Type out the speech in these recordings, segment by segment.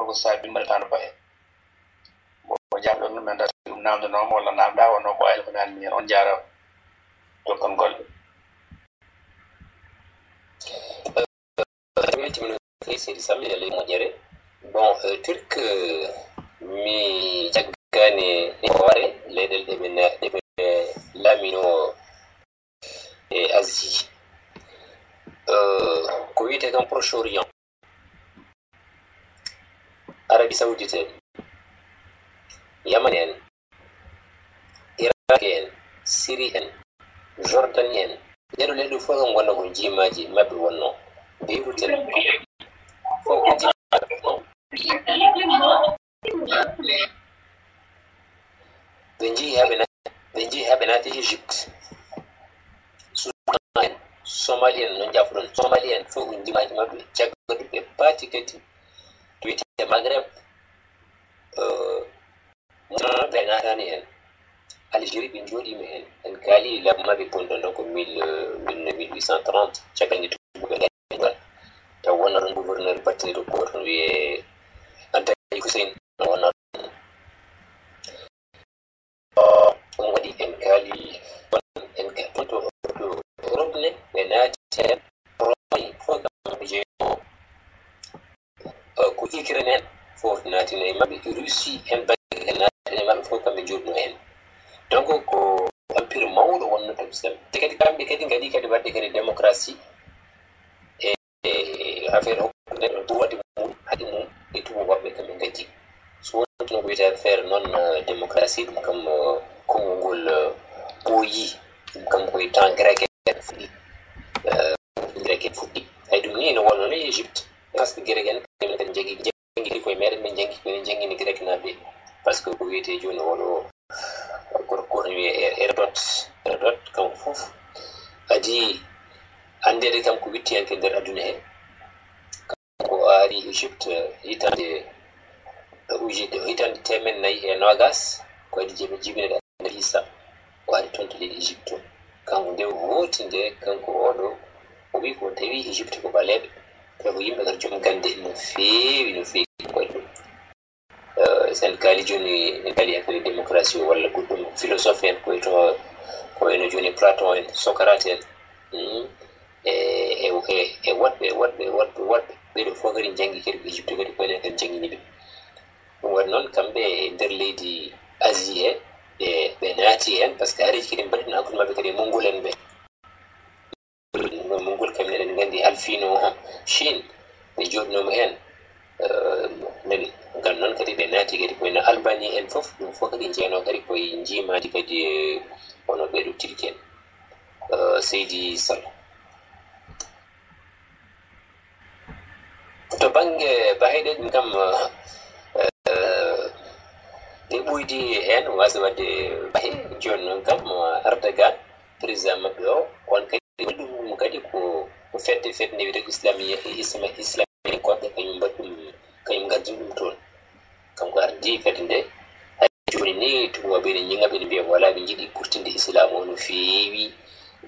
ko sabi maltano bae bo jabdo no men dum namdo no wala namda wono ko ay ko nan mi on jara to kon gol c'est samedi les modérés bon turc mi jaggani ware ledel de lamino e Asie ko wite kam Proche-Orient Arabie Saoudite Yaman en Iraq en Syrie en Jordan en yedo ledo fo ngam wonna ko jimaji mabbe wonno be rutel fo ko benji habe nati Egypte Sudan Somalien non jafron Somalien fo ko jimaji mabbe jaggadu be parti kati wite Maghreb benarani en Algérie bin jodi men en kali la mabe pondo donc 1830 chakani to ta wona don gouverneur parti do ko ton wi anta Hussein wona on wadi en kali en ka to robne benate roy fo kam je ko Ukraine fo natine mabe Russie en bagana mabe fo kam jodno en donc ko empire mawdo wonno to system te kadi kambe kadi ngadi kadi wadde kadi démocratie e affaire hokkude do wadi mum hadi mum e to wabbe kam ngadi so wonno ko wita faire non démocratie dum kam kongol boyi dum kam ko temps grec grec fuddi ay dum ni no wonno ni Egypte parce que grec en kam jangi ko mere men jangi ni grec na be parce que ko wite joni wono ko wi Herodot kam fof adi andede kam ko witti en ke der aduna he ko ari Egypte hitande temen nayi e nogas ko adi jibine da Isa ko ari tonto le Egypte kanko nde woti nde kanko odo o wi ko tawi Egypte ko balebe to ko yimbe gar jom gande no feewi ko sen kali joni en kali affaire démocratie wala goddum philosophe en ko eno joni Platon en Socrate en e wadbe be do fogari jangi kedi Egypte gadi ko ene kan jangi nibe dum wad non kambe der leydi Asie be naati en parce que ari kedi badina ko mabbe kedi mongolen be mongol kamne en gandi alfino Chine be jodno mo en nani ngal non kadi be naati kadi ko en Albanie en fof dum fof kadi jeeno kadi ko jimaadi kadi ono be do tirken Seydi Sall to bange bahide dum kam de buydi en wasa wadde bahi jon kam Erdogan président mabbe o kon kadi dum kadi ko fette ne wiide islamique ko be kanyum baddum kanyum gaddu ton kanko ardi kadi nde joni ni to wabe ni ngabe ni be wala be jidi kurtinde islam on feewi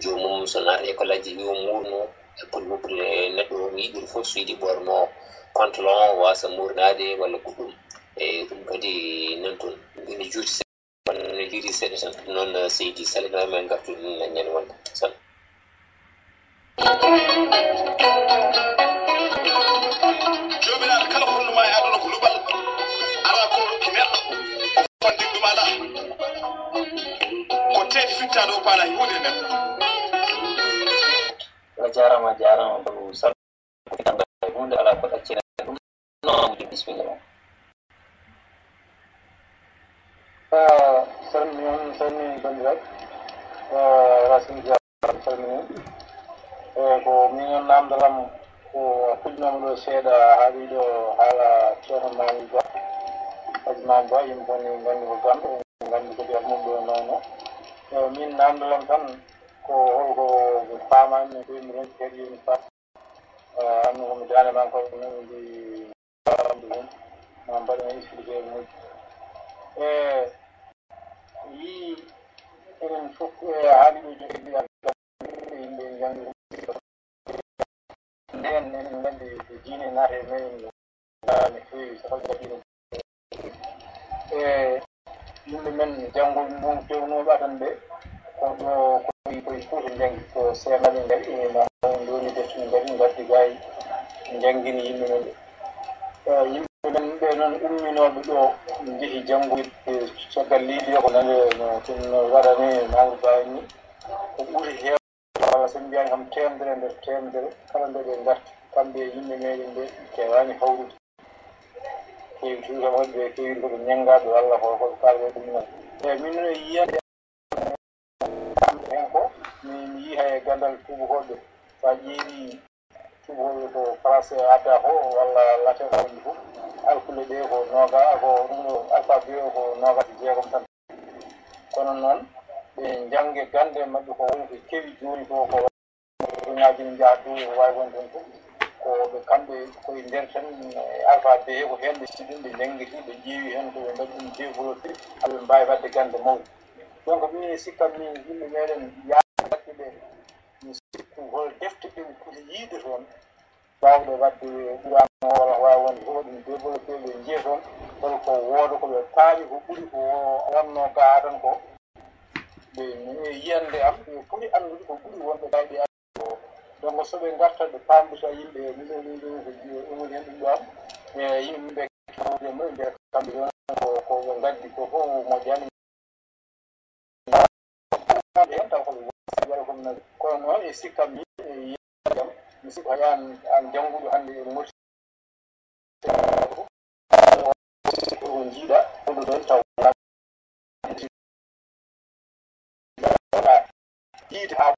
jomum sonar e ko laji yo murno e pour neddo yidir fo suidi borno pantalon wasa murnade wala kudum e dum kadi non ton ni juuti on jiri sedan non Seydi Salima men gartu na nyen won san jomina kala hunno ma aduna ko lubal ara ko kinel fandi dumala ko tedi fitta do pala hude men jarama ko sal tanga hunde ala ko accina dum no bismillah sanni bandirak rasim sanni ko min namdalam ko kujnam do seeda haalido hala ceerno mami ba ajman ba yim boni ngandi ko gambe ngandi ko biya mum do nono min namdalam tan ko holko famani ko mi ron kedi mi fa amno ko mi dane man ko non di man bada expliquer mo yi enen fof haalido jogii yimɓe jangi nden ngandi diine naate men يعني في سفر yimɓe men janngol mum fewnooɓe atande koɗo koye kuuto janngi ko seeɗaɓe ngaɗi no ndoni defti ngaɗi ngaddi gayi janngini yimɓe men yimɓe men ɓe noon umminooɓe ɗo jehi janngoyde caggal leydi ko nande no waɗani Mamadou Ba ni ko ɓuri heew walla so mbiyani kam temedere nder temedere kala nde ɓe ngarti kamɓe yimɓe meɗen ɓe kewani hawrude kewi tuuti kam waɗi ɓe kewi koɓe ñangaɓe walla koɓe kalɓe ɗum noon eyi min noon yiyande hen ko min yii hay gandal tubakoɓe sa ƴeewi tubakoɓe ko français adda ko walla latin wandi fof alkule ɗe ko noga ko ɗum ɗo alphabet o ko nogati jeegom tan kono noon ɓe jangge gande mabɓe ko woni ko kewi joni ko ñaji ne jaa dow ko wawi won ton fof ko ɓe kamɓe koye nder tan alphabet ko hen ɓe siɗum ɓe janggiti ɓe ƴeewi hen koɓe mbaɗi ɗum développé haɓe mbawi wadde gande mawɗe donc min sikkat min yimɓe meɗen yaɗe ɓe mi sikku hol defte ɓe poti yiide toon wawde wadde ɓurano walla wawi wonde fof ɗum développé ɓe jiiya toon holko wooda koɓe paami ko ɓuuri ko wonno gaa tan ko ɓe yiyande am ɓe poti andude ko ɓuuri wonɓe gayɓe donc soɓe garta ɓe pamdita yimɓe woni hen ɗum ɗon e yimɓe kewde mumen ɓe kamɓe ɗon koɓe gaddi ko fof moƴƴani hen taw koɓe waɗa comme nani kono noon e sikkam mi yiyam mi sikku hayan an jannguɗo hannde e moti ko jiiɗa koɗo ɗon taw yiide ha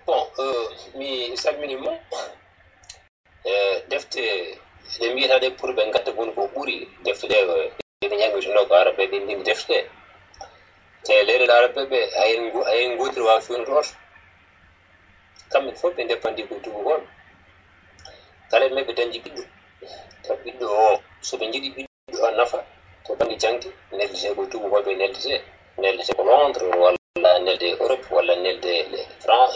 bon mi salminima defte ɗe mbiyataɗe pour ɓe gadda woni ko ɓuuri defte ɗe ɓe jangguitino ko arabe ɓe mbindi defte ɗe te leyɗele arabe ɓe hayen godiri wawi fewnutoto kamɓe fof ɓe depandi ko tubakoɓe kala e maɓɓe dañji ɓiɗɗo taw ɓiɗɗo o soɓe jiiɗi ɓiɗɗo o nafa to banggue jangde neldete ko tubakoɓe neldete ko Londres walla nelde Europe walla nelde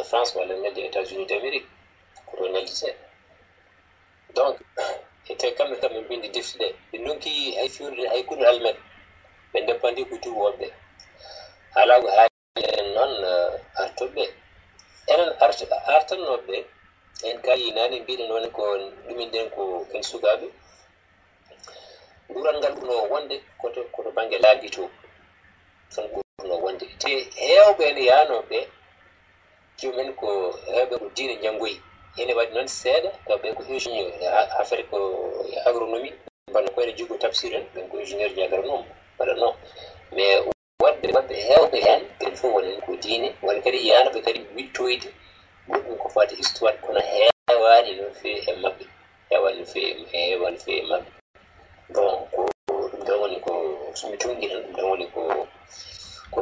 France walla nelde États-Unis d'Amérique koto neldete donc ete kamɓe kam ɓe mbindi defte ɗe ɓe donki hay fewnude hay kuɗo almen ɓe depandi ko tubakoɓe haala ko haalien noon artoɓe enen artannoɓe en kayi nane mbiɗen woni ko ɗumen ɗen ko ken sukaɓe ɓuural ngal ɓurno wonde koto banggue laabi to tan ɓurno wonde te hewɓe ene yanoɓe jomumen ko hewɓe ko diine janggoyi ene waɗi noon seeɗa taw ɓen ko ingénieur affaire ko agronomie mbanno koyne joggo tafsir en ɓen ko ingénieur ji agronome waɗanno mais wadde hewɓe hen ɓen fof wonen ko diine woni kadi yanoɓe kadi wittoyde goɗɗum ko fati histoire kono hewani no fewi e mabɓe hewani no fewi e mabɓe bon ko ɗum ɗon woni ko somi tungi tan ɗum ɗon woni ko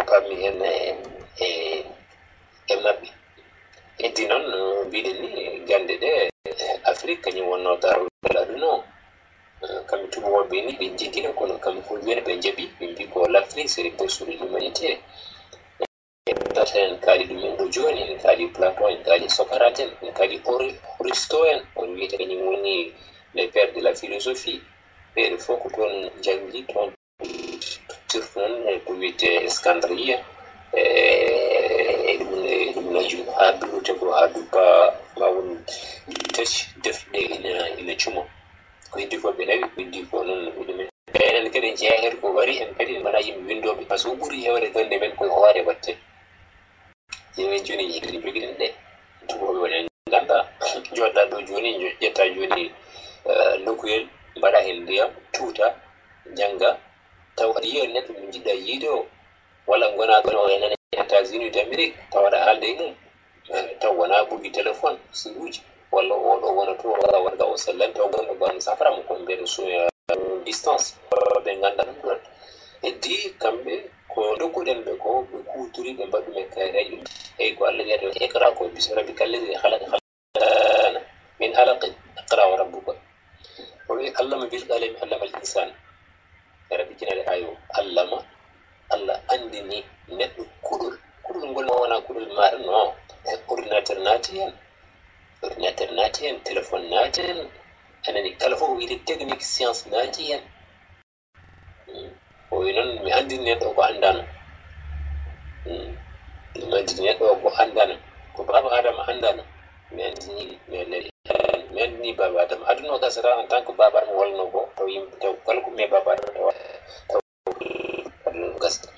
pammi hen e mabɓe heddi noon no mbiɗen ni gande ɗe Afrique kañum wonno darol aduna o kamɓe tubakoɓe ni ɓe jeggina kono kamɓe fof joni ɓe jaaɓi ɓe mbi ko l'Afrique c'est le berceau de l'humanité en kaali ɗumen ɗo joni en kaali Platon en kaali Socrate en kaali Aristote en on wiyete kañum woni les pères de la philosophie ɓeɗo fof ko toon janggi toon surtout noon ko wiyete Scandria e ɗum najum ha birute ko ha duppa ma won tati defɗe ina cuma ko heddi ko ɓe nawi ko heddi ko noon ɗumen enen kadi jeeher ko wari en kadi wona yimɓe windoɓe par ce que o ɓuuri hewde gande men koye hoore watte yemin joni yiɗi joguiɗen ɗe tubakoɓe wonen ganda joɗɗa ɗo joni ƴetta joni nokkuyel mbaɗa hen ndiyam tuuta jangga taw aɗa yiya neɗɗo mo jiɗɗa yiide o walla gona ɗo enen États-Unis d'Amérique taw aɗa haalde e mum taw wona ɓogui téléphone siruji walla oɗo wona to wonga o sellani taw gonɗo gon saframa ko mbiyeɗo soya distance ɓe ganda ɗum ɗon heddi kamɓe ko dokkuɗen ɓe ko ɓe kutori ɓe mbaɗɗum e kareji eyi ko Allah wiyata iqra ko bismi rabbika alladi halaka min alaqin iqra wa rabbuka o wi allama bil qalami allama al insan téléphone naten anani kala fof wiide technique science naati hen o wi noon mi andini neɗɗo ko andano mi andini neɗɗo ko andano ko baba adama andano mi andini mi andini baba adama aduno gasata en tant que baba adama wolno ko taw yimɓe taw kala ko mi baba adama taw aduno gasata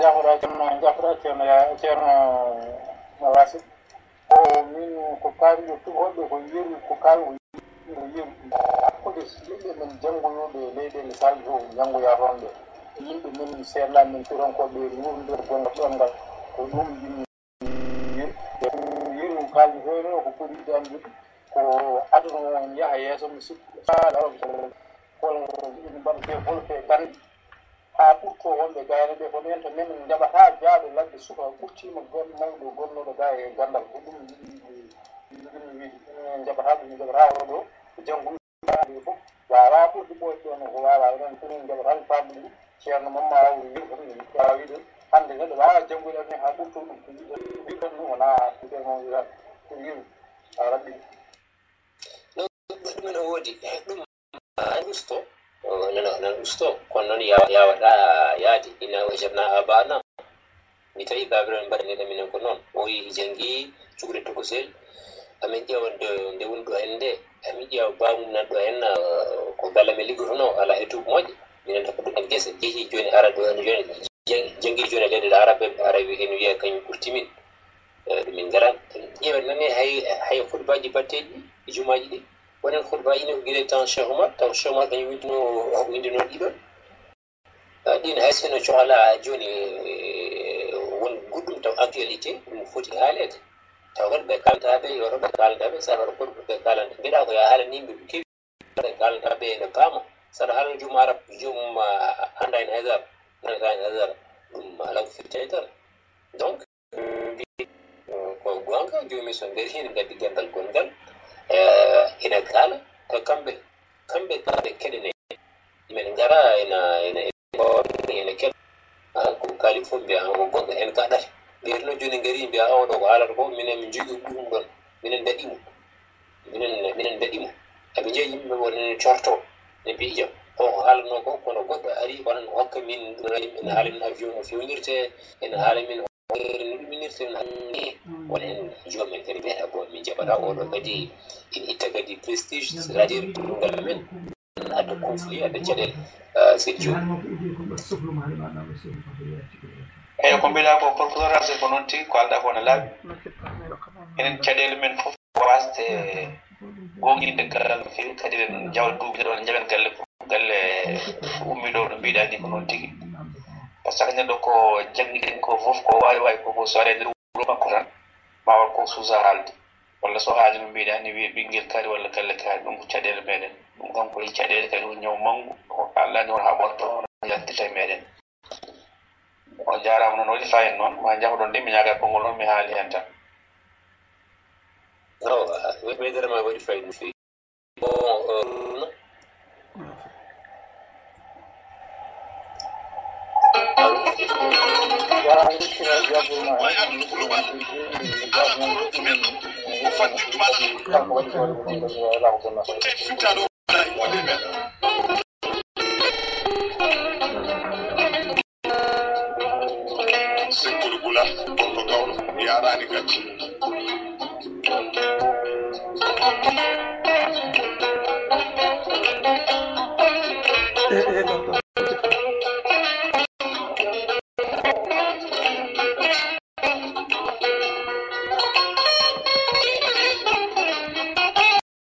jafra ceerno wasi o min ko kaaliɗo tuhoɓɓe ko yeru ko kaalgo yeru hakkude yimɓe men janngoyoɓe leyɗele salde fof janngoya ronde yimɓe men seernaɓe men turankoɓe wurnder gonga ɗongal ko ɗum jinni yeru kaaldi foyno ko ɓuri yiɗe anndude ko aduna on yaha yeeso mi sikku saɗa hol ina mbaɗete holfe kandi ha ɓurto wonɓe gayne ɓe ko nen to men jaɓata jaaɗo ladde suka ɓurtima mawɗo gonnoɗo ga e gandal ko ɗum ɗum wiide jaɓata ɗum jaɓata oɗo ko jangguɗe fof wawa ɓurɗi ɓoyɗ ɗon ko wawa enen komin jaɓata famɗi ɗum ceerno mamma awri wiɗo hande neɗɗo wawa janggude ne ha ɓurto ɗum ko wiɗon ɗum wona ɗum wiɗat ko yiru a rabɓi ɗumen o woodi ɗum usto nan usto kono noon yawata yaade ina wajabna abana mi tawi babiraɓe mbaɗaneɗa minen ko noon o yi jangi cuɓre tokosel amin ƴeewa nde woni ɗo hen nde amin ƴeewa bamum nan ɗo hen ko galle men liggotono ala e tuuɓe moƴƴe minen taka ɗumen guese jeehi joni ara ɗo hen joni jangi joni leyɗele araɓe ara en wiya kañum ɓurtimin ɗumin garan ƴeewa nani hay hutbaji batteɗi jumaji ɗi wonen hutbaji ne ko guila temps Cheikh Oumar taw Cheikh Oumar kañum windino ɗiɗon ɗin hay sino cohla joni won goɗɗum taw actualité ɗum foti haalede taw kadi ɓe kalataɓe yoto ɓe kalataɓe saɗa waɗa koɗ ɓe kalanta mbiɗa ko ya haalani yimɓe ɓe kewi ɓe kalataɓe ene paama saɗa haalano joomum arab joomum anda hen haydara nanata hen haydara ɗum ala ko firtene tan donc mbi ko gonga joomi so nder hin gaddi gandal gongal ina kaala taw kamɓe keɗene men gara ene keɗ ko kaali fof mbiya ko gonga en kaɗata ɓeerno joni ngari mbiya oɗo ko haalata ko minen min jogui ɗum ɗon minen daɗimo eɓe jeeyi yimɓe wonene corto ne mbi jam o ko haalano ko kono goɗɗo ari wonan hokka min ene haala min avion no fewnirte ene haala min no ɗuminirte wona en joomen kadi mbiyata ko min jaɓata oɗo kadi ina itta kadi prestige c'est à dire ɗumgal men adda conflit adda caɗele sedi joni eyi ko mbiɗa ko professeur Racine ko noon tigi ko alɗa ko ne laaɓi enen caɗele men fof wasde gonginde gallal no fewi kadi en jawa duuɓi ɗo en jaɓen galle ummiɗo no mbiɗa ni ko noon tigi par ce que neɗɗo ko jangguiɗen ko fof ko wawi koko so waɗe nder wuuro makko tan ma wat ko suusa haalde walla so haali no mbiɗa ni wiye ɓinguel kaari walla galle kaari ɗum ko caɗele meɗen ɗum kam koye caɗele kadi ko ñaw manggu ko allani won ha ɓorto yaltita e meɗen on jarama noon waɗi fayin noon ma jahɗon de mi ñaga konngol noon mi haali hen tan ɓeydarama waɗi fayi no fewi way aduna ko luɓal ala ko rokkumen ko fadde jumala ko teki fittaɗo ay wonde men sekkol gula on ko gawɗo yarani gacci